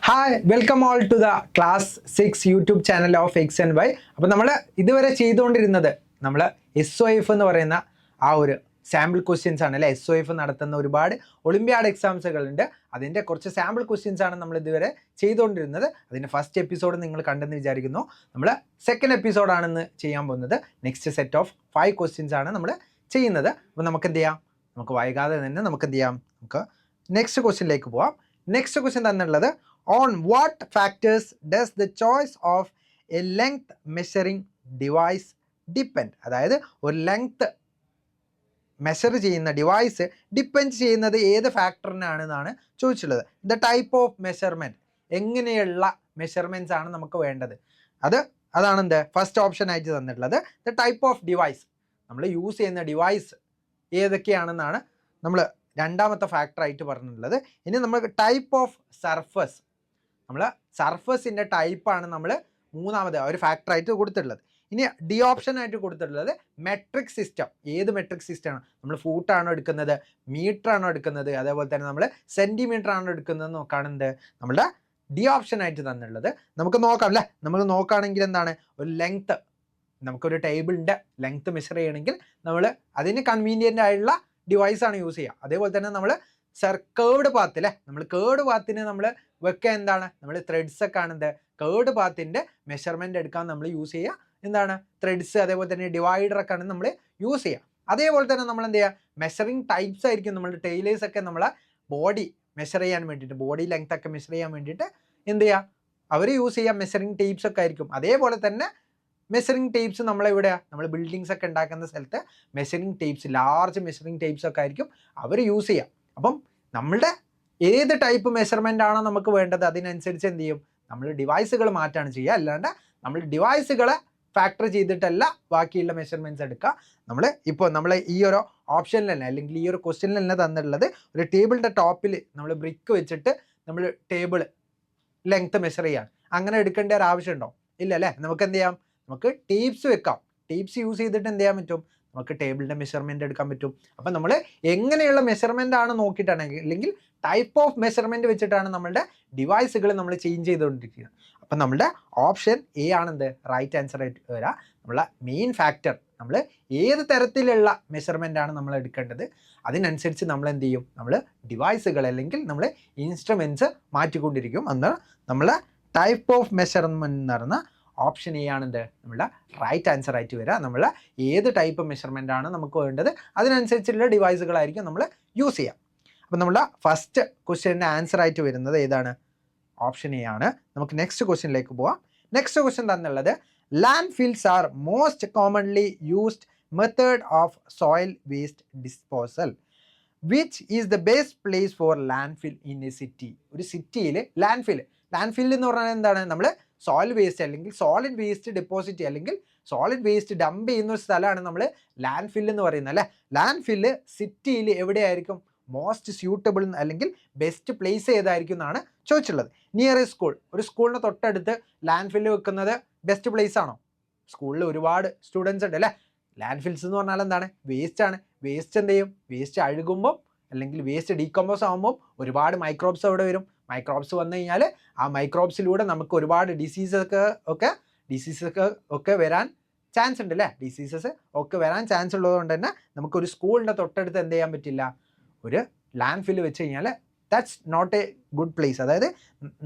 Hi welcome all to the class 6 YouTube channel of X and Y. അപ്പോൾ നമ്മൾ ഇതുവരെ ചെയ്തുകൊണ്ടിരുന്നത് നമ്മൾ SOF എന്ന് പറയുന്ന ആ ഒരു സാമ്പിൾ ക്വസ്റ്റ്യൻസ് ആണ് അല്ലേ. SOF നടത്തുന്ന ഒരുപാട് ഒളിമ്പ്യാഡ് എക്സാംസുകളുണ്ട്, അതിൻ്റെ കുറച്ച് സാമ്പിൾ ക്വസ്റ്റ്യൻസ് ആണ് നമ്മൾ ഇതുവരെ ചെയ്തുകൊണ്ടിരുന്നത്. അതിൻ്റെ ഫസ്റ്റ് എപ്പിസോഡ് നിങ്ങൾ കണ്ടെന്ന് വിചാരിക്കുന്നു. നമ്മൾ സെക്കൻഡ് എപ്പിസോഡാണെന്ന് ചെയ്യാൻ പോകുന്നത്. നെക്സ്റ്റ് സെറ്റ് ഓഫ് 5 ക്വസ്റ്റ്യൻസ് ആണ് നമ്മൾ ചെയ്യുന്നത്. അപ്പോൾ നമുക്ക് എന്ത് ചെയ്യാം, നമുക്ക് വൈകാതെ തന്നെ നമുക്ക് എന്ത് ചെയ്യാം, നമുക്ക് നെക്സ്റ്റ് ക്വസ്റ്റ്യനിലേക്ക് പോവാം. നെക്സ്റ്റ് ക്വസ്റ്റ്യൻ തന്നുള്ളത്, on what factors does the choice of a length measuring device depend? അതായത് ഒരു ലെങ്ത് മെഷർ ചെയ്യുന്ന ഡിവൈസ് ഡിപ്പെൻഡ് ചെയ്യുന്നത് ഏത് ഫാക്ടറിനാണെന്നാണ് ചോദിച്ചിട്ടുള്ളത്. ദ ടൈപ്പ് ഓഫ് മെഷർമെൻറ്റ്, എങ്ങനെയുള്ള മെഷർമെൻറ്റ്സ് ആണ് നമുക്ക് വേണ്ടത്, അതാണ് എന്ത് ഫസ്റ്റ് ഓപ്ഷൻ ആയിട്ട് തന്നിട്ടുള്ളത്. ദ ടൈപ്പ് ഓഫ് ഡിവൈസ്, നമ്മൾ യൂസ് ചെയ്യുന്ന ഡിവൈസ് ഏതൊക്കെയാണെന്നാണ് നമ്മൾ രണ്ടാമത്തെ ഫാക്ടറായിട്ട് പറഞ്ഞിട്ടുള്ളത്. ഇനി നമ്മൾ ടൈപ്പ് ഓഫ് സർഫസ്, നമ്മൾ സർഫസിൻ്റെ ടൈപ്പാണ് നമ്മൾ മൂന്നാമത് ഒരു ഫാക്ടറായിട്ട് കൊടുത്തിട്ടുള്ളത്. ഇനി ഡി ഓപ്ഷൻ ആയിട്ട് കൊടുത്തിട്ടുള്ളത് മെട്രിക് സിസ്റ്റം. ഏത് മെട്രിക് സിസ്റ്റമാണ്, നമ്മൾ ഫൂട്ടാണോ എടുക്കുന്നത്, മീറ്റർ ആണോ എടുക്കുന്നത്, അതേപോലെ തന്നെ നമ്മൾ സെൻറ്റിമീറ്റർ ആണോ എടുക്കുന്നത് നോക്കുകയാണെന്ത് നമ്മളുടെ ഡി ഓപ്ഷൻ ആയിട്ട് തന്നിട്ടുള്ളത്. നമുക്ക് നോക്കാം അല്ലേ. നമ്മൾ നോക്കുകയാണെങ്കിൽ എന്താണ്, ഒരു ലെങ്ത്ത്, നമുക്കൊരു ടേബിളിൻ്റെ ലെങ്ത്ത് മെഷർ ചെയ്യണമെങ്കിൽ നമ്മൾ അതിന് കൺവീനിയൻ്റ് ആയിട്ടുള്ള ഡിവൈസാണ് യൂസ് ചെയ്യുക. അതേപോലെ തന്നെ നമ്മൾ കേർഡ് പാത്ത് അല്ലേ, നമ്മൾ കേർഡ് പാത്തിന് നമ്മൾ വെക്കുക എന്താണ്, നമ്മൾ ത്രെഡ്സ് ഒക്കെ ആണെന്ത് കേർഡ് പാത്തിൻ്റെ മെഷർമെൻറ്റ് എടുക്കാൻ നമ്മൾ യൂസ് ചെയ്യുക എന്താണ് ത്രെഡ്സ്, അതേപോലെ തന്നെ ഡിവൈഡറൊക്കെ ആണ് നമ്മൾ യൂസ് ചെയ്യുക. അതേപോലെ തന്നെ നമ്മൾ എന്ത് ചെയ്യുക, മെഷറിങ് ടൈപ്സ് ആയിരിക്കും. നമ്മൾ ടൈലേഴ്സ് ഒക്കെ നമ്മളെ ബോഡി മെഷർ ചെയ്യാൻ വേണ്ടിയിട്ട്, ബോഡി ലെങ്ത് ഒക്കെ മെഷർ ചെയ്യാൻ വേണ്ടിയിട്ട് എന്ത് ചെയ്യുക, അവർ യൂസ് ചെയ്യുക മെഷറിങ് ടേപ്സ് ഒക്കെ ആയിരിക്കും. അതേപോലെ തന്നെ മെഷറിങ് ടേപ്സ് നമ്മളെവിടെയാണ്, നമ്മൾ ബിൽഡിങ്സ് ഒക്കെ ഉണ്ടാക്കുന്ന സ്ഥലത്ത് measuring tapes, large measuring tapes ഒക്കെ ആയിരിക്കും അവർ യൂസ് ചെയ്യുക. അപ്പം നമ്മളുടെ ഏത് ടൈപ്പ് മെഷർമെൻ്റ് ആണോ നമുക്ക് വേണ്ടത് അതിനനുസരിച്ച് എന്ത് ചെയ്യും, നമ്മൾ ഡിവൈസുകൾ മാറ്റാണ് ചെയ്യുക. അല്ലാണ്ട് നമ്മൾ ഡിവൈസുകളെ ഫാക്ടർ ചെയ്തിട്ടല്ല ബാക്കിയുള്ള മെഷർമെൻറ്റ്സ് എടുക്കുക. നമ്മൾ ഈ ഒരു ഓപ്ഷനിൽ തന്നെ അല്ലെങ്കിൽ ഈ ഒരു ക്വസ്റ്റ്യനിൽ തന്നെ തന്നിട്ടുള്ളത്, ഒരു ടേബിളിൻ്റെ ടോപ്പിൽ നമ്മൾ ബ്രിക്ക് വെച്ചിട്ട് നമ്മൾ ടേബിൾ ലെങ്ത്ത് മെഷർ ചെയ്യാണ്. അങ്ങനെ എടുക്കേണ്ട ഒരു ആവശ്യമുണ്ടോ? ഇല്ല അല്ലേ. നമുക്ക് എന്ത് ചെയ്യാം, നമുക്ക് ടേപ്സ് വെക്കാം. ടേപ്സ് യൂസ് ചെയ്തിട്ട് എന്ത് ചെയ്യാൻ പറ്റും, നമുക്ക് ടേബിളിൻ്റെ മെഷർമെൻറ്റ് എടുക്കാൻ പറ്റും. അപ്പം നമ്മൾ എങ്ങനെയുള്ള മെഷർമെൻ്റ് ആണ് നോക്കിയിട്ടാണ്, അല്ലെങ്കിൽ ടൈപ്പ് ഓഫ് മെഷർമെൻറ്റ് വെച്ചിട്ടാണ് നമ്മളുടെ ഡിവൈസുകൾ നമ്മൾ ചേഞ്ച് ചെയ്തുകൊണ്ടിരിക്കുന്നത്. അപ്പം നമ്മളുടെ ഓപ്ഷൻ എ ആണെന്ത് റൈറ്റ് ആൻസർ ആയിട്ട് വരാം. നമ്മളെ മെയിൻ ഫാക്ടർ, നമ്മൾ ഏത് തരത്തിലുള്ള മെഷർമെൻ്റ് ആണ് നമ്മൾ എടുക്കേണ്ടത് അതിനനുസരിച്ച് നമ്മൾ എന്ത് ചെയ്യും, നമ്മൾ ഡിവൈസുകൾ അല്ലെങ്കിൽ നമ്മൾ ഇൻസ്ട്രുമെൻറ്റ്സ് മാറ്റിക്കൊണ്ടിരിക്കും. എന്നാൽ നമ്മളെ ടൈപ്പ് ഓഫ് മെഷർമെൻറ്റ് എന്ന് പറയുന്ന ഓപ്ഷൻ എ ആണെന്ത് നമ്മളുടെ റൈറ്റ് ആൻസർ ആയിട്ട് വരിക. നമ്മൾ ഏത് ടൈപ്പ് മെഷർമെൻ്റ് ആണ് നമുക്ക് വേണ്ടത് അതിനനുസരിച്ചുള്ള ഡിവൈസുകളായിരിക്കും നമ്മൾ യൂസ് ചെയ്യുക. അപ്പം നമ്മളുടെ ഫസ്റ്റ് ക്വസ്റ്റ്യൻ്റെ ആൻസർ ആയിട്ട് വരുന്നത് ഏതാണ്, ഓപ്ഷൻ എ ആണ്. നമുക്ക് നെക്സ്റ്റ് ക്വസ്റ്റ്യനിലേക്ക് പോവാം. നെക്സ്റ്റ് ക്വസ്റ്റ്യൻ തന്നുള്ളത്, land fills are most commonly used method of soil waste disposal. Which is the best place for land fill in a city? ഒരു സിറ്റിയിൽ ലാൻഡ് ഫിൽ എന്ന് പറഞ്ഞാൽ എന്താണ്, നമ്മൾ സോയിൽ വേസ്റ്റ് അല്ലെങ്കിൽ സോളിഡ് വേസ്റ്റ് ഡെപ്പോസിറ്റ് അല്ലെങ്കിൽ solid waste dump ചെയ്യുന്ന ഒരു സ്ഥലമാണ് നമ്മൾ ലാൻഡ് ഫിൽ എന്ന് പറയുന്നത് അല്ലേ. ലാൻഡ് ഫില്ല് സിറ്റിയിൽ എവിടെയായിരിക്കും മോസ്റ്റ് സ്യൂട്ടബിൾ അല്ലെങ്കിൽ ബെസ്റ്റ് പ്ലേസ് ഏതായിരിക്കും എന്നാണ് ചോദിച്ചിട്ടുള്ളത്. നിയർ എ സ്കൂൾ, ഒരു സ്കൂളിന് തൊട്ടടുത്ത് ലാൻഡ് ഫില്ല് വെക്കുന്നത് ബെസ്റ്റ് പ്ലേസ് ആണോ? സ്കൂളിൽ ഒരുപാട് സ്റ്റുഡൻസ് ഉണ്ട് അല്ലേ. ലാൻഡ് ഫിൽസ് എന്ന് പറഞ്ഞാൽ എന്താണ്, വേസ്റ്റ് ആണ്. വേസ്റ്റ് എന്ത് ചെയ്യും, വേസ്റ്റ് അഴുകുമ്പോൾ അല്ലെങ്കിൽ വേസ്റ്റ് ഡീകമ്പോസ് ആകുമ്പോൾ ഒരുപാട് മൈക്രോബ്സ് അവിടെ വരും. മൈക്രോബ്സ് വന്നു കഴിഞ്ഞാൽ ആ മൈക്രോബ്സിലൂടെ നമുക്ക് ഒരുപാട് ഡിസീസസ് ഒക്കെ വരാൻ ചാൻസ് ഉണ്ട് അല്ലേ. ഡിസീസസ് ഒക്കെ വരാൻ ചാൻസ് ഉള്ളതുകൊണ്ട് തന്നെ നമുക്കൊരു സ്കൂളിൻ്റെ തൊട്ടടുത്ത് എന്ത് ചെയ്യാൻ പറ്റില്ല, ഒരു ലാൻഡ് ഫില്ല് വെച്ച് കഴിഞ്ഞാൽ that's not a good place. അതായത്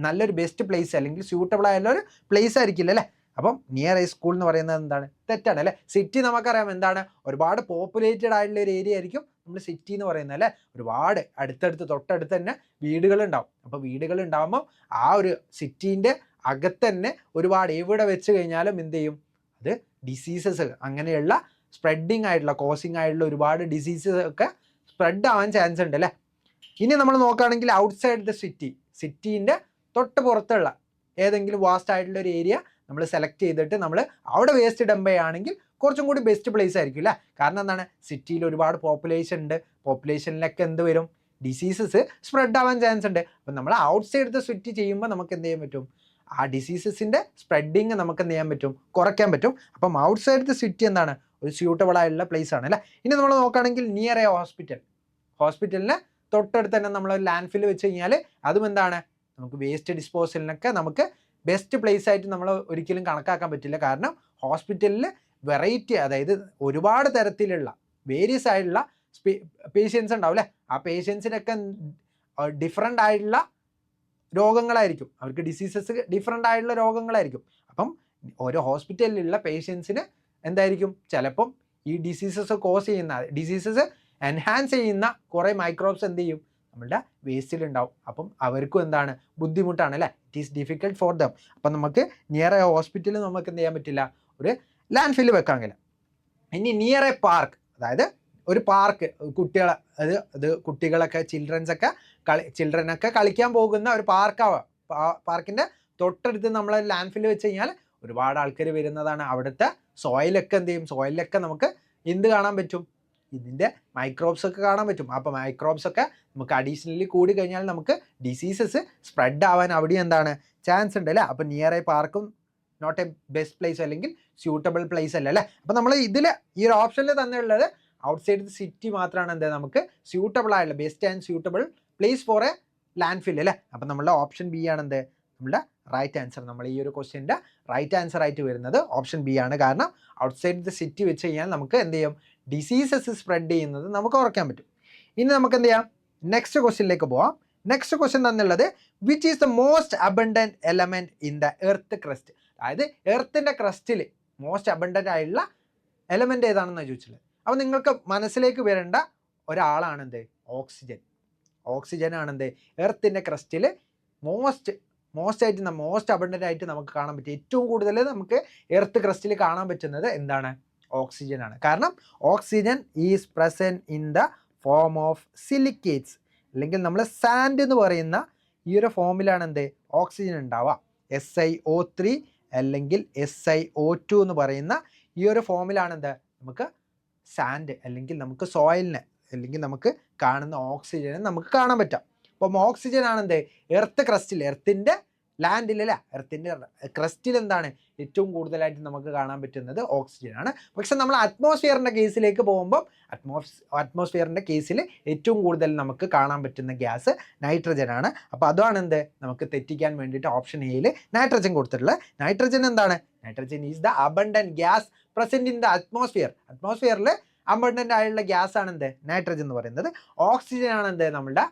നല്ലൊരു ബെസ്റ്റ് പ്ലേസ് അല്ലെങ്കിൽ സ്യൂട്ടബിൾ ആയുള്ള ഒരു പ്ലേസ് ആയിരിക്കില്ല അല്ലേ. അപ്പം നിയർ എ സ്കൂൾ എന്ന് പറയുന്നത് എന്താണ്, തെറ്റാണ് അല്ലേ. സിറ്റി നമുക്കറിയാം എന്താണ്, ഒരുപാട് പോപ്പുലേറ്റഡ് ആയിട്ടുള്ള ഒരു ഏരിയ ആയിരിക്കും നമ്മൾ സിറ്റി എന്ന് പറയുന്നത് അല്ലേ. ഒരുപാട് തൊട്ടടുത്ത് തന്നെ വീടുകളുണ്ടാവും. അപ്പോൾ വീടുകൾ ഉണ്ടാകുമ്പോൾ ആ ഒരു സിറ്റീൻ്റെ അകത്ത് തന്നെ ഒരുപാട് എവിടെ വെച്ച് കഴിഞ്ഞാലും എന്ത് ചെയ്യും, അത് ഡിസീസസ് അങ്ങനെയുള്ള സ്പ്രെഡിങ് ആയിട്ടുള്ള കോസിങ് ആയിട്ടുള്ള ഒരുപാട് ഡിസീസസ് ഒക്കെ സ്പ്രെഡ് ആവാൻ ചാൻസ് ഉണ്ട് അല്ലേ. ഇനി നമ്മൾ നോക്കുകയാണെങ്കിൽ ഔട്ട്സൈഡ് ദ സിറ്റീൻ്റെ തൊട്ട് പുറത്തുള്ള ഏതെങ്കിലും വാസ്റ്റ് ആയിട്ടുള്ള ഒരു ഏരിയ നമ്മൾ സെലക്ട് ചെയ്തിട്ട് നമ്മൾ അവിടെ വേസ്റ്റ് ഡംപ് ചെയ്യുകയാണെങ്കിൽ കുറച്ചും കൂടി ബെസ്റ്റ് പ്ലേസ് ആയിരിക്കും അല്ലേ. കാരണം എന്താണ്, സിറ്റിയിൽ ഒരുപാട് പോപ്പുലേഷൻ ഉണ്ട്. പോപ്പുലേഷനിലൊക്കെ എന്ത് വരും, ഡിസീസസ് സ്പ്രെഡ് ആവാൻ ചാൻസ് ഉണ്ട്. അപ്പം നമ്മൾ ഔട്ട്സൈഡ് ദ സിറ്റി ചെയ്യുമ്പോൾ നമുക്ക് എന്ത് ചെയ്യാൻ പറ്റും, ആ ഡിസീസസിൻ്റെ സ്പ്രെഡിങ് നമുക്ക് എന്ത് ചെയ്യാൻ പറ്റും, കുറയ്ക്കാൻ പറ്റും. അപ്പം ഔട്ട്സൈഡ് ദ സിറ്റി എന്താണ്, ഒരു സ്യൂട്ടബിൾ ആയിട്ടുള്ള പ്ലേസ് ആണ് അല്ലേ. ഇനി നമ്മൾ നോക്കുകയാണെങ്കിൽ നിയർ എ ഹോസ്പിറ്റലിന് തൊട്ടടുത്ത് തന്നെ നമ്മൾ ലാൻഡ് ഫില്ല് വെച്ച് കഴിഞ്ഞാൽ അതും എന്താണ്, നമുക്ക് വേസ്റ്റ് ഡിസ്പോസലിനൊക്കെ നമുക്ക് ബെസ്റ്റ് പ്ലേസ് ആയിട്ട് നമ്മൾ ഒരിക്കലും കണക്കാക്കാൻ പറ്റില്ല. കാരണം ഹോസ്പിറ്റലിൽ വെറൈറ്റി, അതായത് ഒരുപാട് തരത്തിലുള്ള വേരിയസ് ആയിട്ടുള്ള പേഷ്യൻസ് ഉണ്ടാവും അല്ലേ. ആ പേഷ്യൻസിനൊക്കെ ഡിഫറെൻ്റ് ആയിട്ടുള്ള രോഗങ്ങളായിരിക്കും, അവർക്ക് ഡിസീസസ് ഡിഫറെൻ്റ് ആയിട്ടുള്ള രോഗങ്ങളായിരിക്കും. അപ്പം ഓരോ ഹോസ്പിറ്റലിലുള്ള പേഷ്യൻസിന് എന്തായിരിക്കും, ചിലപ്പം ഈ ഡിസീസസ് കോസ് ചെയ്യുന്ന, ഡിസീസസ് എൻഹാൻസ് ചെയ്യുന്ന കുറേ മൈക്രോബ്സ് എന്ത് ചെയ്യും, നമ്മളുടെ വേസ്റ്റിലുണ്ടാവും. അപ്പം അവർക്കും എന്താണ്, ബുദ്ധിമുട്ടാണ് അല്ലേ. It is difficult for them. അപ്പം നമുക്ക് നിയർ എ ഹോസ്പിറ്റലിൽ നമുക്ക് എന്ത് ചെയ്യാൻ പറ്റില്ല, ഒരു ലാൻഡ് ഫില്ല് വെക്കാൻ കഴിയില്ല. ഇനി നിയർ എ പാർക്ക്, അതായത് ഒരു പാർക്ക്, കുട്ടികളെ അത് കുട്ടികളൊക്കെ ചിൽഡ്രനൊക്കെ കളിക്കാൻ പോകുന്ന ഒരു പാർക്കാവാം. പാർക്കിൻ്റെ തൊട്ടടുത്ത് നമ്മൾ ലാൻഡ് ഫില്ല് വെച്ച് കഴിഞ്ഞാൽ ഒരുപാട് ആൾക്കാർ വരുന്നതാണ്. അവിടുത്തെ സോയിലൊക്കെ എന്ത് ചെയ്യും, സോയിലൊക്കെ നമുക്ക് എന്ത് കാണാൻ പറ്റും, ഇതിൻ്റെ മൈക്രോബ്സ് ഒക്കെ കാണാൻ പറ്റും. അപ്പോൾ മൈക്രോബ്സ് ഒക്കെ നമുക്ക് അഡീഷണലി കൂടി കഴിഞ്ഞാൽ നമുക്ക് ഡിസീസസ് സ്പ്രെഡ് ആവാൻ അവിടെ എന്താണ് ചാൻസ് ഉണ്ട് അല്ലേ. അപ്പോൾ നിയർ എ പാർക്കും നോട്ട് എ ബെസ്റ്റ് പ്ലേസ് അല്ലെങ്കിൽ സ്യൂട്ടബിൾ പ്ലേസ് അല്ല അല്ലേ. അപ്പോൾ നമ്മൾ ഇതിൽ ഈ ഒരു ഓപ്ഷനിൽ തന്നെയുള്ളത് ഔട്ട്സൈഡ് ദി സിറ്റി മാത്രമാണ് എന്ത് നമുക്ക് സ്യൂട്ടബിൾ ആയിട്ടുള്ള best and suitable place for a land fill അല്ലേ. അപ്പം നമ്മളുടെ ഓപ്ഷൻ ബി ആണ് എന്ത്, നമ്മുടെ റൈറ്റ് ആൻസർ. നമ്മൾ ഈ ഒരു ക്വസ്റ്റ്യൻ്റെ റൈറ്റ് ആൻസർ ആയിട്ട് വരുന്നത് ഓപ്ഷൻ ബി ആണ്. കാരണം ഔട്ട്സൈഡ് ദി സിറ്റി വെച്ച് കഴിഞ്ഞാൽ നമുക്ക് എന്ത് ചെയ്യും, ഡിസീസസ് സ്പ്രെഡ് ചെയ്യുന്നത് നമുക്ക് കുറയ്ക്കാൻ പറ്റും. ഇനി നമുക്ക് എന്ത് ചെയ്യാം, നെക്സ്റ്റ് ക്വസ്റ്റ്യനിലേക്ക് പോവാം. നെക്സ്റ്റ് ക്വസ്റ്റ്യൻ തന്നുള്ളത് which is the most abundant element in the earth crust. അതായത് എർത്തിൻ്റെ ക്രസ്റ്റിൽ മോസ്റ്റ് അബണ്ടൻ്റ് ആയിട്ടുള്ള എലമെൻറ്റ് ഏതാണെന്നാണ് ചോദിച്ചത്. അപ്പോൾ നിങ്ങൾക്ക് മനസ്സിലേക്ക് വരേണ്ട ഒരാളാണെന്ത്, ഓക്സിജൻ. ഓക്സിജൻ ആണെന്ത് എർത്തിൻ്റെ ക്രസ്റ്റിൽ മോസ്റ്റ് അബണ്ടൻ്റ് ആയിട്ട് നമുക്ക് കാണാൻ പറ്റും. ഏറ്റവും കൂടുതൽ നമുക്ക് എർത്ത് ക്രസ്റ്റിൽ കാണാൻ പറ്റുന്നത് എന്താണ്, ഓക്സിജൻ ആണ്. കാരണം oxygen is present in the form of silicates, അല്ലെങ്കിൽ നമ്മൾ സാൻഡ് എന്ന് പറയുന്ന ഈ ഒരു ഫോമിലാണ് എന്ത് ഓക്സിജൻ ഉണ്ടാവുക. SiO3 അല്ലെങ്കിൽ SiO2 എന്ന് പറയുന്ന ഈ ഒരു ഫോമിലാണ് എന്ത് നമുക്ക് സാൻഡ് അല്ലെങ്കിൽ നമുക്ക് സോയിലിനെ അല്ലെങ്കിൽ നമുക്ക് കാണുന്ന ഓക്സിജനെ നമുക്ക് കാണാൻ പറ്റാം. അപ്പം ഓക്സിജൻ ആണെന്ത് എർത്ത് ക്രസ്റ്റിൽ, എർത്തിൻ്റെ ലാൻഡിലല്ല, എർത്തിൻ്റെ ക്രസ്റ്റിൽ എന്താണ് ഏറ്റവും കൂടുതലായിട്ട് നമുക്ക് കാണാൻ പറ്റുന്നത് ഓക്സിജൻ ആണ്. പക്ഷെ നമ്മൾ അറ്റ്മോസ്ഫിയറിൻ്റെ കേസിലേക്ക് പോകുമ്പം അറ്റ്മോസ്ഫിയറിൻ്റെ കേസിൽ ഏറ്റവും കൂടുതൽ നമുക്ക് കാണാൻ പറ്റുന്ന ഗ്യാസ് നൈട്രജൻ ആണ്. അപ്പോൾ അതാണ് എന്ത് നമുക്ക് തെറ്റിക്കാൻ വേണ്ടിയിട്ട് ഓപ്ഷൻ എയിൽ നൈട്രജൻ കൊടുത്തിട്ടുള്ളത്. നൈട്രജൻ എന്താണ്, nitrogen is the abundant gas present in the atmosphere. അറ്റ്മോസ്ഫിയറിൽ അബണ്ടൻ്റ് ആയിട്ടുള്ള ഗ്യാസ് ആണ് എന്ത് നൈട്രജൻ എന്ന് പറയുന്നത്. ഓക്സിജൻ ആണ് എന്ത് നമ്മളുടെ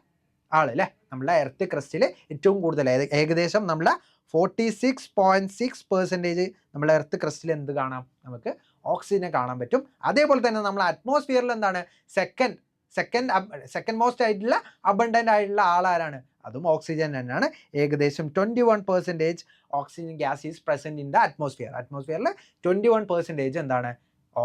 ആളല്ലേ, നമ്മളുടെ എർത്ത് ക്രസ്റ്റിൽ ഏറ്റവും കൂടുതൽ ഏകദേശം നമ്മളെ 46.6% നമ്മളെ എർത്ത് ക്രസ്റ്റിൽ എന്ത് കാണാം, നമുക്ക് ഓക്സിജനെ കാണാൻ പറ്റും. അതേപോലെ തന്നെ നമ്മൾ അറ്റ്മോസ്ഫിയറിൽ എന്താണ് സെക്കൻഡ് മോസ്റ്റ് ആയിട്ടുള്ള അബണ്ടൻ്റ് ആയിട്ടുള്ള ആളാരാണ്, അതും ഓക്സിജൻ തന്നെയാണ്. ഏകദേശം 21% oxygen gas is present in the atmosphere. അറ്റ്മോസ്ഫിയറിൽ 21% എന്താണ്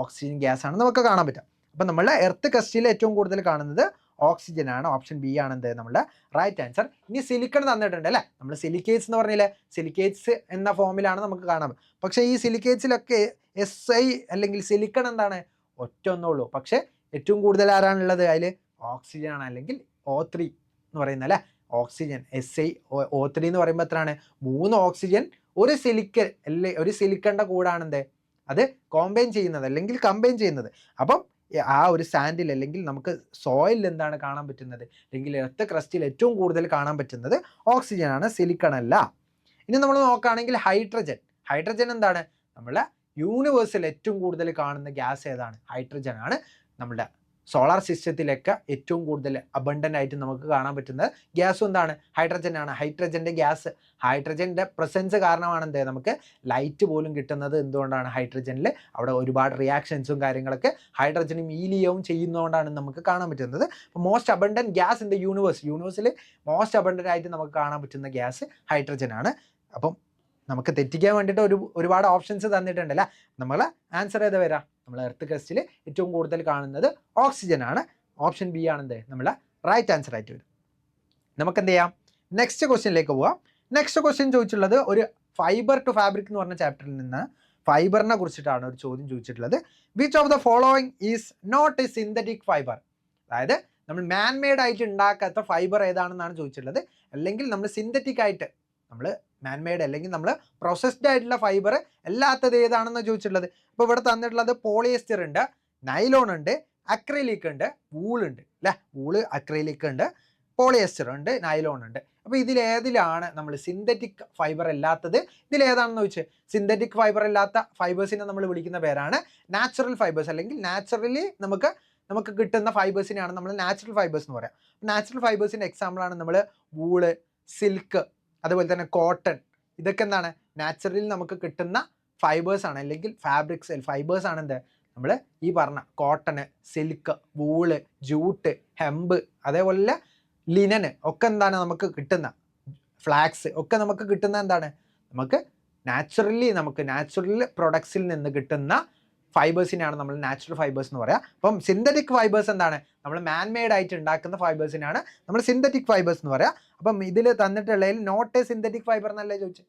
ഓക്സിജൻ ഗ്യാസ് ആണ് നമുക്ക് കാണാൻ പറ്റുക. അപ്പം നമ്മളുടെ എർത്ത് ക്രസ്റ്റിൽ ഏറ്റവും കൂടുതൽ കാണുന്നത് ഓക്സിജൻ ആണ്. ഓപ്ഷൻ ബി ആണ് എന്ത് നമ്മുടെ റൈറ്റ് ആൻസർ. ഇനി സിലിക്കൺ തന്നിട്ടുണ്ട് അല്ലേ, നമ്മൾ സിലിക്കേറ്റ്സ് എന്ന് പറഞ്ഞില്ലേ, സിലിക്കേറ്റ്സ് എന്ന ഫോമിലാണ് നമുക്ക് കാണാൻ. പക്ഷേ ഈ സിലിക്കേറ്റ്സിലൊക്കെ SI അല്ലെങ്കിൽ സിലിക്കൺ എന്താണ് ഒറ്റ ഒന്നുള്ളൂ. പക്ഷേ ഏറ്റവും കൂടുതൽ ആരാണുള്ളത് അതിൽ ഓക്സിജൻ ആണ്, അല്ലെങ്കിൽ O3 എന്ന് പറയുന്നത് അല്ലേ. ഓക്സിജൻ SiO3 എന്ന് പറയുമ്പോൾ എത്രയാണ്, 3 ഓക്സിജൻ ഒരു സിലിക്കണിൻ്റെ കൂടാണ് എന്ത് അത് കമ്പൈൻ ചെയ്യുന്നത്. അപ്പം ആ ഒരു സാൻഡിൽ അല്ലെങ്കിൽ നമുക്ക് സോയിലിൽ എന്താണ് കാണാൻ പറ്റുന്നത്, അല്ലെങ്കിൽ എർത്ത് ക്രസ്റ്റിൽ ഏറ്റവും കൂടുതൽ കാണാൻ പറ്റുന്നത് ഓക്സിജൻ ആണ്, സിലിക്കൺ അല്ല. ഇനി നമ്മൾ നോക്കുകയാണെങ്കിൽ ഹൈഡ്രജൻ എന്താണ് നമ്മളെ യൂണിവേഴ്സിൽ ഏറ്റവും കൂടുതൽ കാണുന്ന ഗ്യാസ് ഏതാണ്, ഹൈഡ്രജൻ ആണ്. നമ്മുടെ സോളാർ സിസ്റ്റത്തിലൊക്കെ ഏറ്റവും കൂടുതൽ അബണ്ടൻ്റ് ആയിട്ട് നമുക്ക് കാണാൻ പറ്റുന്ന ഗ്യാസും എന്താണ്, ഹൈഡ്രജൻ ആണ്. ഹൈഡ്രജൻ്റെ പ്രസൻസ് കാരണമാണ് എന്ത് നമുക്ക് ലൈറ്റ് പോലും കിട്ടുന്നത്. എന്തുകൊണ്ടാണ്, ഹൈഡ്രജനിൽ അവിടെ ഒരുപാട് റിയാക്ഷൻസും കാര്യങ്ങളൊക്കെ ഹൈഡ്രജനും ഹീലിയവും ചെയ്യുന്നതുകൊണ്ടാണ് നമുക്ക് കാണാൻ പറ്റുന്നത്. അപ്പോൾ most abundant gas in the യൂണിവേഴ്സിൽ മോസ്റ്റ് അബണ്ടൻ്റ് ആയിട്ട് നമുക്ക് കാണാൻ പറ്റുന്ന ഗ്യാസ് ഹൈഡ്രജൻ ആണ്. അപ്പം നമുക്ക് തെറ്റിക്കാൻ വേണ്ടിയിട്ട് ഒരുപാട് ഓപ്ഷൻസ് തന്നിട്ടുണ്ടല്ലേ. നമ്മൾ ആൻസർ ചെയ്ത് വരാം. നമ്മൾ എർത്ത് ക്രസ്റ്റിൽ ഏറ്റവും കൂടുതൽ കാണുന്നത് ഓക്സിജൻ ആണ്. ഓപ്ഷൻ ബി ആണെന്ത് നമ്മളെ റൈറ്റ് ആൻസർ ആയിട്ട് വരും. നമുക്ക് എന്ത് ചെയ്യാം, നെക്സ്റ്റ് ക്വസ്റ്റ്യനിലേക്ക് പോവാം. നെക്സ്റ്റ് ക്വസ്റ്റ്യൻ ചോദിച്ചിട്ടുള്ളത് ഒരു ഫൈബർ ടു ഫാബ്രിക് എന്ന് പറഞ്ഞ ചാപ്റ്ററിൽ നിന്ന് ഫൈബറിനെ കുറിച്ചിട്ടാണ് ഒരു ചോദ്യം ചോദിച്ചിട്ടുള്ളത്. Which of the following is not a synthetic fibre. അതായത് നമ്മൾ മാൻമെയ്ഡ് ആയിട്ട് ഉണ്ടാക്കാത്ത ഫൈബർ ഏതാണെന്നാണ് ചോദിച്ചിട്ടുള്ളത്. അല്ലെങ്കിൽ നമ്മൾ സിന്തറ്റിക് ആയിട്ട് നമ്മൾ മാൻമെയ്ഡ് അല്ലെങ്കിൽ നമ്മൾ പ്രോസസ്ഡ് ആയിട്ടുള്ള ഫൈബർ അല്ലാത്തത് ഏതാണെന്ന് ചോദിച്ചിട്ടുള്ളത്. അപ്പോൾ ഇവിടെ തന്നിട്ടുള്ളത് പോളിയസ്റ്റർ ഉണ്ട്, നൈലോൺ ഉണ്ട്, അക്രൈലിക് ഉണ്ട്, വൂളുണ്ട് അല്ലേ. വൂള്, അക്രൈലിക് ഉണ്ട്, പോളിയസ്റ്റർ ഉണ്ട്, നൈലോൺ ഉണ്ട്. അപ്പോൾ ഇതിലേതിലാണ് നമ്മൾ സിന്തറ്റിക് ഫൈബർ അല്ലാത്തത്? ഇതിലേതാണെന്ന് ചോദിച്ചാൽ സിന്തറ്റിക് ഫൈബർ അല്ലാത്ത ഫൈബേഴ്സിനെ നമ്മൾ വിളിക്കുന്ന പേരാണ് നാച്ചുറൽ ഫൈബേഴ്സ്, അല്ലെങ്കിൽ നാച്ചുറലി നമുക്ക് കിട്ടുന്ന ഫൈബേഴ്സിനെയാണ് നമ്മൾ നാച്ചുറൽ ഫൈബേഴ്സ് എന്ന് പറയാം. നാച്ചുറൽ ഫൈബേഴ്സിൻ്റെ എക്സാമ്പിളാണ് നമ്മൾ വൂള്, സിൽക്ക്, അതുപോലെ തന്നെ കോട്ടൺ. ഇതൊക്കെ എന്താണ്? നാച്ചുറലി നമുക്ക് കിട്ടുന്ന ഫൈബേഴ്സാണ്, അല്ലെങ്കിൽ ഫൈബേഴ്സാണ് എന്ത്? നമ്മൾ ഈ പറഞ്ഞ cotton, silk, wool, jute, hemp, അതേപോലെ ലിനന് ഒക്കെ എന്താണ് നമുക്ക് കിട്ടുന്ന, ഫ്ലാക്സ് ഒക്കെ നമുക്ക് കിട്ടുന്ന എന്താണ്? നമുക്ക് നാച്ചുറൽ പ്രൊഡക്ട്സിൽ നിന്ന് കിട്ടുന്ന ഫൈബേഴ്സിനെയാണ് നമ്മൾ നാച്ചുറൽ ഫൈബേഴ്സ് എന്ന് പറയാം. അപ്പം സിന്തറ്റിക് ഫൈബേഴ്സ് എന്താണ്? നമ്മൾ മാൻമെയ്ഡ് ആയിട്ട് ഉണ്ടാക്കുന്ന ഫൈബേഴ്സിനാണ് നമ്മൾ സിന്തറ്റിക് ഫൈബേഴ്സ് എന്ന് പറയാം. അപ്പം ഇതിൽ തന്നിട്ടുള്ളതിൽ നോട്ട് എ സിന്തറ്റിക് ഫൈബർ എന്നല്ലേ ചോദിച്ചത്.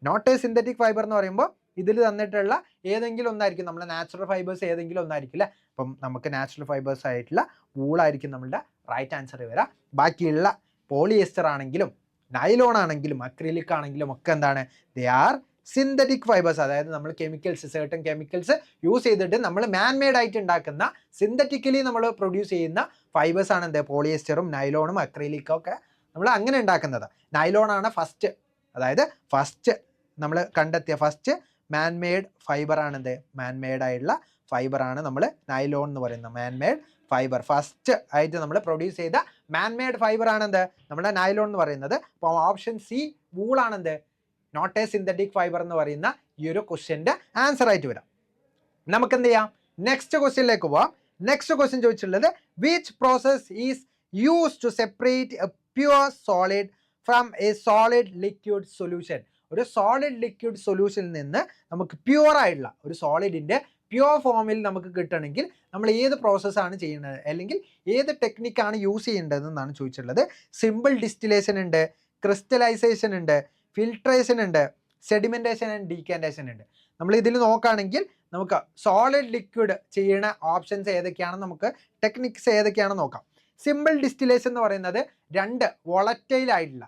നോട്ട് എ സിന്തറ്റിക് ഫൈബർ എന്ന് പറയുമ്പോൾ ഇതിൽ തന്നിട്ടുള്ള ഏതെങ്കിലും ഒന്നായിരിക്കും, നമ്മുടെ നാച്ചുറൽ ഫൈബേഴ്സ് ഏതെങ്കിലും ഒന്നായിരിക്കില്ല. അപ്പം നമുക്ക് നാച്ചുറൽ ഫൈബേഴ്സ് ആയിട്ടുള്ള വൂളായിരിക്കും നമ്മളുടെ റൈറ്റ് ആൻസർ വരാം. ബാക്കിയുള്ള പോളിയസ്റ്റർ ആണെങ്കിലും നൈലോൺ ആണെങ്കിലും അക്രിലിക് ആണെങ്കിലും ഒക്കെ എന്താണ്? They are synthetic fibres. അതായത് നമ്മൾ സർട്ടൻ കെമിക്കൽസ് യൂസ് ചെയ്തിട്ട് നമ്മൾ മാൻമെയ്ഡ് ആയിട്ട് ഉണ്ടാക്കുന്ന, സിന്തറ്റിക്കലി നമ്മൾ പ്രൊഡ്യൂസ് ചെയ്യുന്ന ഫൈബേഴ്സ് ആണ് എന്ത്? പോളിയസ്റ്ററും നൈലോണും അക്രിലിക്കും ഒക്കെ നമ്മൾ അങ്ങനെ ഉണ്ടാക്കുന്നത്. നൈലോണാണ് ഫസ്റ്റ് നമ്മൾ കണ്ടെത്തിയ ഫസ്റ്റ് മാൻമെയ്ഡ് ഫൈബറാണെന്ത്? മാൻമെയ്ഡ് ആയിട്ടുള്ള ഫൈബറാണ് നമ്മൾ നൈലോൺ എന്ന് പറയുന്നത്. മാൻമെയ്ഡ് ഫൈബർ ഫസ്റ്റ് ആയിട്ട് നമ്മൾ പ്രൊഡ്യൂസ് ചെയ്ത മാൻമെയ്ഡ് ഫൈബറാണെന്ത്? നമ്മുടെ നൈലോൺ എന്ന് പറയുന്നത്. അപ്പോൾ ഓപ്ഷൻ സി വൂളാണെന്ത്? നോട്ട് എ സിന്തറ്റിക് ഫൈബർ എന്ന് പറയുന്ന ഈ ഒരു ക്വസ്റ്റ്യൻ്റെ ആൻസർ ആയിട്ട് വരാം. നമുക്ക് എന്ത് ചെയ്യാം? നെക്സ്റ്റ് ക്വസ്റ്റ്യനിലേക്ക് പോവാം. നെക്സ്റ്റ് ക്വസ്റ്റ്യൻ ചോദിച്ചിട്ടുള്ളത് which process is use to separate a pure solid from a solid liquid solution. ഒരു സോളിഡ് ലിക്വിഡ് സൊല്യൂഷനിൽ നിന്ന് നമുക്ക് പ്യുവർ ആയിട്ടുള്ള ഒരു സോളിഡിൻ്റെ പ്യുവർ ഫോമിൽ നമുക്ക് കിട്ടണമെങ്കിൽ നമ്മൾ ഏത് പ്രോസസ്സാണ് ചെയ്യുന്നത്, അല്ലെങ്കിൽ ഏത് ടെക്നിക്കാണ് യൂസ് ചെയ്യേണ്ടതെന്നാണ് ചോദിച്ചിട്ടുള്ളത്. സിമ്പിൾ ഡിസ്റ്റിലേഷൻ ഉണ്ട്, ക്രിസ്റ്റലൈസേഷൻ ഉണ്ട്, ഫിൽട്രേഷൻ ഉണ്ട്, സെഡിമെൻറ്റേഷൻ ആൻഡ് ഡീക്കാൻറ്റേഷൻ ഉണ്ട്. നമ്മൾ ഇതിൽ നോക്കുകയാണെങ്കിൽ നമുക്ക് സോളിഡ് ലിക്വിഡ് ചെയ്യുന്ന ഓപ്ഷൻസ് ഏതൊക്കെയാണെന്ന്, നമുക്ക് ടെക്നിക്സ് ഏതൊക്കെയാണെന്ന് നോക്കാം. സിമ്പിൾ ഡിസ്റ്റിലേഷൻ എന്ന് പറയുന്നത് രണ്ട് വോളറ്റൈൽ ആയിട്ടുള്ള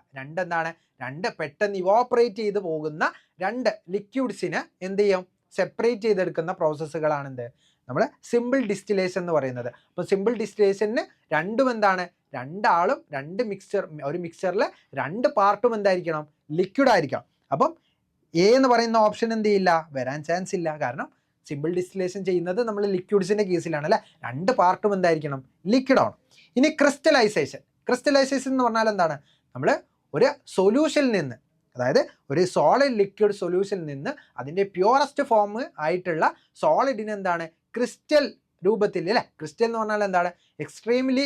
രണ്ട് പെട്ടെന്ന് ഇവോപ്പറേറ്റ് ചെയ്ത് പോകുന്ന രണ്ട് ലിക്വിഡ്സിന് എന്ത് ചെയ്യും? സെപ്പറേറ്റ് ചെയ്തെടുക്കുന്ന പ്രോസസ്സുകളാണെന്ത്? നമ്മൾ സിമ്പിൾ ഡിസ്റ്റിലേഷൻ എന്ന് പറയുന്നത്. അപ്പോൾ സിമ്പിൾ ഡിസ്റ്റിലേഷന് രണ്ടും എന്താണ്? രണ്ടാളും ഒരു മിക്സറിൽ രണ്ട് പാർട്ടും എന്തായിരിക്കണം? ലിക്വിഡ് ആയിരിക്കണം. അപ്പം എ എന്ന് പറയുന്ന ഓപ്ഷൻ എന്ത് ചെയ്യില്ല? വരാൻ ചാൻസ് ഇല്ല. കാരണം സിമ്പിൾ ഡിസ്റ്റിലേഷൻ ചെയ്യുന്നത് നമ്മൾ ലിക്വിഡ്സിൻ്റെ കേസിലാണ് അല്ലേ. രണ്ട് പാർട്ടും എന്തായിരിക്കണം? ലിക്വിഡ് ആണ്. ഇനി ക്രിസ്റ്റലൈസേഷൻ എന്ന് പറഞ്ഞാൽ എന്താണ്? നമ്മൾ ഒരു സൊല്യൂഷനിൽ നിന്ന്, അതായത് ഒരു സോളിഡ് ലിക്വിഡ് സൊല്യൂഷനിൽ നിന്ന് അതിൻ്റെ പ്യുവറസ്റ്റ് ഫോം ആയിട്ടുള്ള സോളിഡിന് എന്താണ്? ക്രിസ്റ്റൽ രൂപത്തിൽ അല്ലേ. ക്രിസ്റ്റൽ എന്ന് പറഞ്ഞാൽ എന്താണ്? എക്സ്ട്രീംലി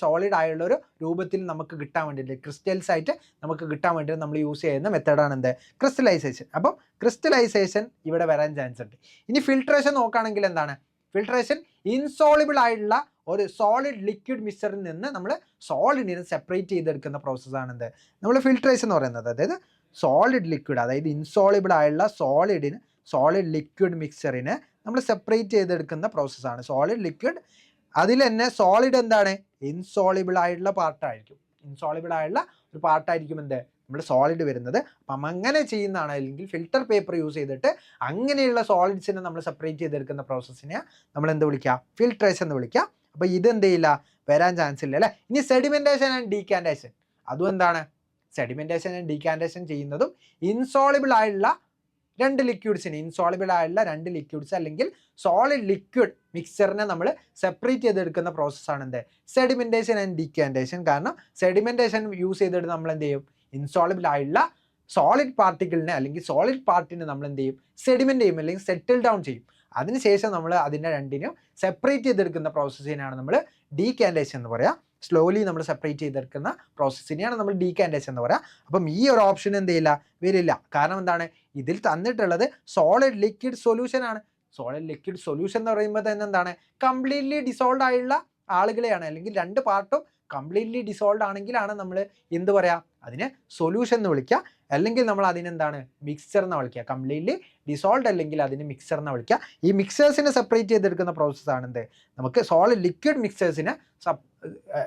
സോളിഡ് ആയിട്ടുള്ള ഒരു രൂപത്തിൽ നമുക്ക് കിട്ടാൻ വേണ്ടിയിട്ട്, ക്രിസ്റ്റൽസ് ആയിട്ട് നമുക്ക് കിട്ടാൻ വേണ്ടിയിട്ട് നമ്മൾ യൂസ് ചെയ്യുന്ന മെത്തേഡാണ് എന്ത്? ക്രിസ്റ്റലൈസേഷൻ. അപ്പം ക്രിസ്റ്റലൈസേഷൻ ഇവിടെ വരാൻ ചാൻസ് ഉണ്ട്. ഇനി ഫിൽട്രേഷൻ നോക്കുകയാണെങ്കിൽ എന്താണ്? ഫിൽട്രേഷൻ ഇൻസോളിബിൾ ആയിട്ടുള്ള ഒരു സോളിഡ് ലിക്വിഡ് മിക്സറിൽ നിന്ന് നമ്മൾ സോളിഡിനെ സെപ്പറേറ്റ് ചെയ്തെടുക്കുന്ന പ്രോസസ്സാണ് എന്ത്? നമ്മൾ ഫിൽട്രേഷൻ എന്ന് പറയുന്നത്. അതായത് സോളിഡ് ലിക്വിഡ്, അതായത് ഇൻസോളിബിൾ ആയിട്ടുള്ള സോളിഡ് ലിക്വിഡ് മിക്സറിനെ നമ്മൾ സെപ്പറേറ്റ് ചെയ്തെടുക്കുന്ന പ്രോസസ്സാണ് സോളിഡ് ലിക്വിഡ്. അതിൽ തന്നെ സോളിഡ് എന്താണ്? ഇൻസോളിബിൾ ആയിട്ടുള്ള പാർട്ടായിരിക്കും. ഒരു പാർട്ടായിരിക്കും എന്ത്? നമ്മൾ സോളിഡ് വരുന്നത്. അപ്പം അങ്ങനെ ചെയ്യുന്നതാണ്, അല്ലെങ്കിൽ ഫിൽറ്റർ പേപ്പർ യൂസ് ചെയ്തിട്ട് അങ്ങനെയുള്ള സോളിഡ്സിനെ നമ്മൾ സെപ്പറേറ്റ് ചെയ്തെടുക്കുന്ന പ്രോസസ്സിനെ നമ്മൾ എന്ത് വിളിക്കാം? ഫിൽട്രേഷൻ എന്ന് വിളിക്കാം. അപ്പോൾ ഇതെന്ത് ചെയ്യില്ല? വരാൻ ചാൻസ് ഇല്ല അല്ലേ. ഇനി സെഡിമെൻറ്റേഷൻ ആൻഡ് ഡീക്കാൻറ്റേഷൻ, അതും എന്താണ്? സെഡിമെൻറ്റേഷൻ ആൻഡ് ഡീക്കാൻറ്റേഷൻ ചെയ്യുന്നതും ഇൻസോളിബിൾ ആയിട്ടുള്ള രണ്ട് ലിക്വിഡ്സ് അല്ലെങ്കിൽ സോളിഡ് ലിക്വിഡ് മിക്സറിനെ നമ്മൾ സെപ്പറേറ്റ് ചെയ്തെടുക്കുന്ന പ്രോസസ്സാണ് എന്ത്? Sedimentation and ഡീക്കാൻറ്റേഷൻ. കാരണം സെഡിമെൻറ്റേഷൻ യൂസ് ചെയ്തിട്ട് നമ്മൾ എന്ത് ചെയ്യും? ഇൻസോളിബിൾ ആയിട്ടുള്ള സോളിഡ് പാർട്ടിക്കിളിനെ അല്ലെങ്കിൽ സോളിഡ് പാർട്ടിനെ നമ്മൾ എന്ത് ചെയ്യും? സെഡിമെൻറ്റ് ചെയ്യും, അല്ലെങ്കിൽ സെറ്റിൽ ഡൗൺ ചെയ്യും. അതിനുശേഷം നമ്മൾ അതിനെ രണ്ടിനും സെപ്പറേറ്റ് ചെയ്തെടുക്കുന്ന പ്രോസസ്സിനെയാണ് നമ്മൾ ഡീക്കാൻറ്റേഷൻ എന്ന് പറയാം. സ്ലോലി നമ്മൾ സെപ്പറേറ്റ് ചെയ്തെടുക്കുന്ന പ്രോസസ്സിനെയാണ് നമ്മൾ ഡീക്കാൻറ്റേഷൻ എന്ന് പറയാം. അപ്പം ഈ ഒരു ഓപ്ഷൻ എന്ത് ചെയ്യില്ല? വരില്ല. കാരണം എന്താണ്? ഇതിൽ തന്നിട്ടുള്ളത് സോളിഡ് ലിക്വിഡ് സൊല്യൂഷൻ ആണ്. സോളിഡ് ലിക്വിഡ് സൊല്യൂഷൻ എന്ന് പറയുമ്പോൾ തന്നെ എന്താണ്? കംപ്ലീറ്റ്ലി ഡിസോൾവ് ആയുള്ള ആളുകളെയാണ്, അല്ലെങ്കിൽ രണ്ട് പാർട്ടും കംപ്ലീറ്റ്ലി ഡിസോൾവ് ആണെങ്കിലാണ് നമ്മൾ എന്ത് പറയാം? അതിനെ സൊല്യൂഷൻ എന്ന് വിളിക്കുക. അല്ലെങ്കിൽ നമ്മൾ അതിനെന്താണ്? മിക്സർ എന്ന് വിളിക്കുക. കംപ്ലീറ്റ്ലി ഡിസോൾവ് അല്ലെങ്കിൽ അതിന് മിക്സർ എന്ന് വിളിക്കുക. ഈ മിക്സേഴ്സിനെ സെപ്പറേറ്റ് ചെയ്തെടുക്കുന്ന പ്രോസസ്സാണ് എന്ത്? നമുക്ക് സോളിഡ് ലിക്വിഡ് മിക്സേഴ്സിനെ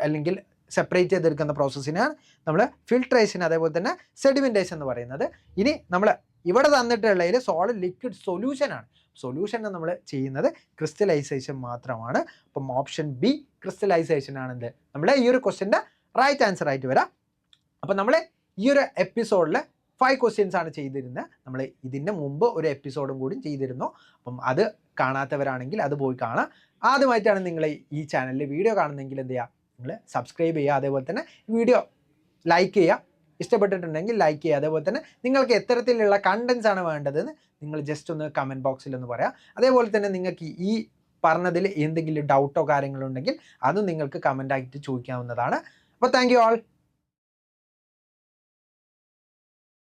അല്ലെങ്കിൽ സെപ്പറേറ്റ് ചെയ്തെടുക്കുന്ന പ്രോസസ്സിനാണ് നമ്മൾ ഫിൽട്രേഷൻ, അതേപോലെ തന്നെ സെഡിമെൻറ്റേഷൻ എന്ന് പറയുന്നത്. ഇനി നമ്മൾ ഇവിടെ തന്നിട്ടുള്ളതിൽ സോളിഡ് ലിക്വിഡ് സൊല്യൂഷനാണ്. സൊല്യൂഷൻ നമ്മൾ ചെയ്യുന്നത് ക്രിസ്റ്റലൈസേഷൻ മാത്രമാണ്. അപ്പം ഓപ്ഷൻ ബി ക്രിസ്റ്റലൈസേഷൻ ആണെന്ത് നമ്മുടെ ഈ ഒരു ക്വസ്റ്റ്യൻ്റെ റൈറ്റ് ആൻസർ ആയിട്ട് വരാം. അപ്പം നമ്മൾ ഈ ഒരു എപ്പിസോഡിൽ 5 ക്വസ്റ്റ്യൻസ് ആണ് ചെയ്തിരുന്നത്. നമ്മൾ ഇതിൻ്റെ മുമ്പ് ഒരു എപ്പിസോഡും കൂടി ചെയ്തിരുന്നു. അപ്പം അത് കാണാത്തവരാണെങ്കിൽ അത് പോയി കാണാം. ആദ്യമായിട്ടാണ് നിങ്ങൾ ഈ ചാനലിൽ വീഡിയോ കാണുന്നതെങ്കിൽ എന്ത് ചെയ്യുക, നിങ്ങൾ സബ്സ്ക്രൈബ് ചെയ്യുക. അതേപോലെ തന്നെ വീഡിയോ ലൈക്ക് ചെയ്യുക, ഇഷ്ടപ്പെട്ടിട്ടുണ്ടെങ്കിൽ ലൈക്ക് ചെയ്യുക. അതേപോലെ തന്നെ നിങ്ങൾക്ക് എത്തരത്തിലുള്ള കണ്ടൻസ് ആണ് വേണ്ടതെന്ന് നിങ്ങൾ ജസ്റ്റ് ഒന്ന് കമൻറ്റ് ബോക്സിൽ ഒന്ന് പറയാം. അതേപോലെ തന്നെ നിങ്ങൾക്ക് ഈ പറഞ്ഞതിൽ എന്തെങ്കിലും ഡൗട്ടോ കാര്യങ്ങളോ ഉണ്ടെങ്കിൽ അതും നിങ്ങൾക്ക് കമൻ്റ് ആയിട്ട് ചോദിക്കാവുന്നതാണ്. അപ്പോൾ താങ്ക് യു ആൾ.